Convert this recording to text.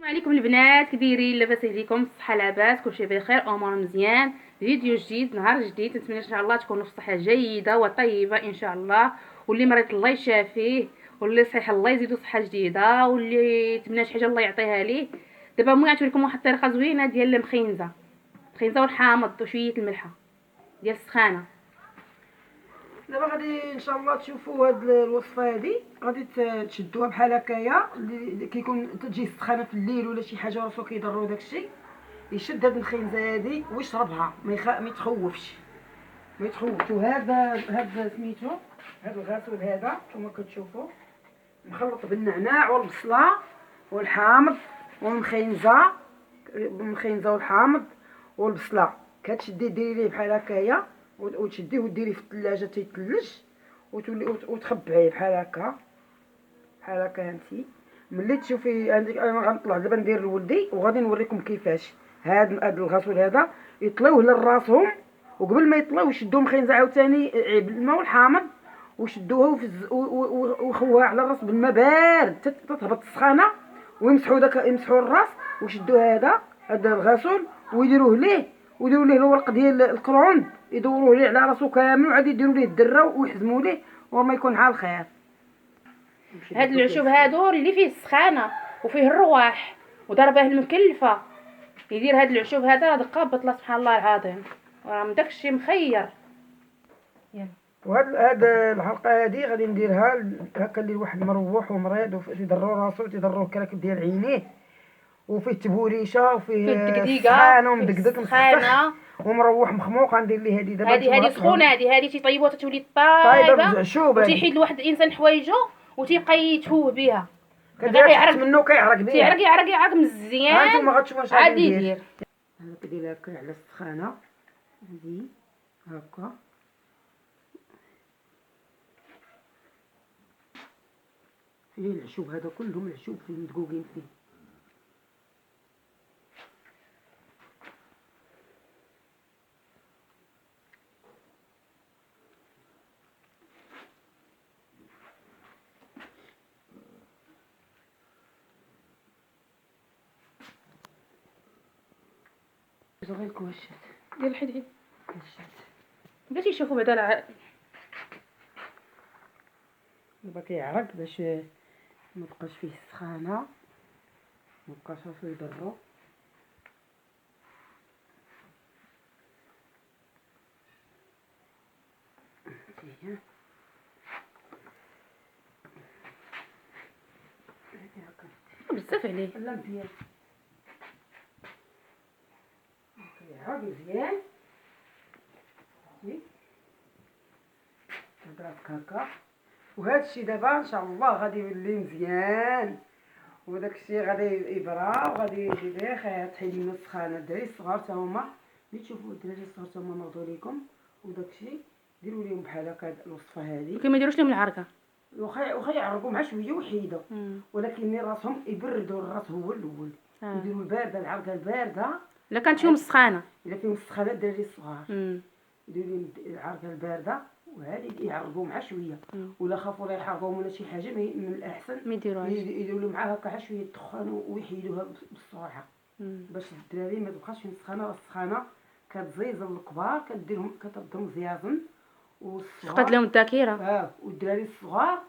عليكم البنات، كي دايرين؟ لاباس عليكم؟ الصحه لاباس؟ كلشي بخير، امور مزيان. فيديو جديد، نهار جديد. نتمنى ان شاء الله تكونوا في صحه جيده وطيبه ان شاء الله، واللي مريض الله يشافيه، واللي صحيح الله يزيدو صحه جديده، واللي يتمنى شي حاجه الله يعطيها ليه. دابا المهم غنوريكم لكم واحد الطريقه زوينه ديال المخينزه والحامض وشويه الملحه ديال السخانه. دابا غادي ان شاء الله تشوفوا هاد الوصفه هادي. غادي تشدوها بحال هكايا، اللي كيكون تجي السخانه في الليل ولا شي حاجه راسو كيضرو داكشي، يشد هاد الخنزه هادي ويشربها، ما يتخوفش. وهذا سميتو، هاد الغسول هذا كما كتشوفوا مخلط بالنعناع والبصله والحامض والمخينزه والحامض والبصله. كتشدي ديري ليه بحال هكايا وتشديه وديريه في الثلاجه تيتلج، وتخبعيه بحال هكا هانتي. ملي تشوفي عندك، انا غنطلع دابا ندير لولدي وغادي نوريكم كيفاش هاد الغسول هذا يطليوه لراسهم، وقبل ما يطليو يشدوه مخينزه عاوتاني بالماء والحامض، وشدوها وخوها على الراس بالماء بارد تتهبط السخانه، يمسحوا الراس ويشدوا هذا الغسول ويديروه ليه الورق ديال الكرون، يدوروه ليه على راسو كامل، وعاد يديروا ليه الدره ويحزموا ليه، وما يكون على الخير. هاد العشوب هادو اللي فيه السخانه وفيه الرواح وضربه المكلفه، يدير هاد العشوب هذا دقه بطله سبحان الله العظيم، راه من داكشي مخير. يلا وهاد الحلقه هادي غادي نديرها هكا اللي واحد مروح ومريض تيضرو راسو تيضرو الكراكب ديال عينيه، وفيه تبوريشه وفيه السخانه ومدقدق مسخسخ ومروح مخموق. غندير ليه هادي دابا. هادي سخونه، هادي تيطيبوها تتولي طايبه طايبه، وتيحيد لواحد الانسان حوايجو وتيبقى يتفوه بها. كيعرق منه، كيعرق بها، يعرق مزيان. هانتوما غتشوفوا اش غادي يدير. انا كدير هكا على السخانه هادي هكا، فيه العشوب هذا كلهم، العشوب فيه مدقوقين فيه. غير الكواشات ديال الحديد باش يشوفوا بعدا دابا كيعرق باش ما بقاش فيه السخانه، ما بقاش راسو يضرو. بزاف عليه. لا مزيان كيعرق مزيان. هكا، وهذا الشيء دابا ان شاء الله غادي يولي مزيان، وداك الشيء غادي يبرا وغادي يجي بخير. تحيدي منه السخانه. الدراري الصغار حتى هما ملي تشوفوا الدراري الصغار حتى هما نوضوا ليكم، وداك الشيء ديروا ليهم بحال هكا الوصفه هذه. كي ما يديروش لهم العركه، واخا يعرقوا مع شويه ويحيدوا، ولكن ملي راسهم يبردوا الراس هو الاول. يديروا البارده، العرقه البارده. الا كانت فيهم السخانه، الا فيهم السخانه الدراري الصغار يديروا العرقه البارده وهادي يعرقوا مع شويه. ولا خافوا لا يحرقوهم ولا شي حاجه، من الاحسن ما يديروهاش، يديروا له معاها هكا شويه الدخان ويحيدوها بالصراحه، باش الدراري ما تبقاش فيهم السخانه. السخانه كتزيزن الكبار، كديرهم كتردهم زيازن، فقد لهم الذاكره. والدراري الصغار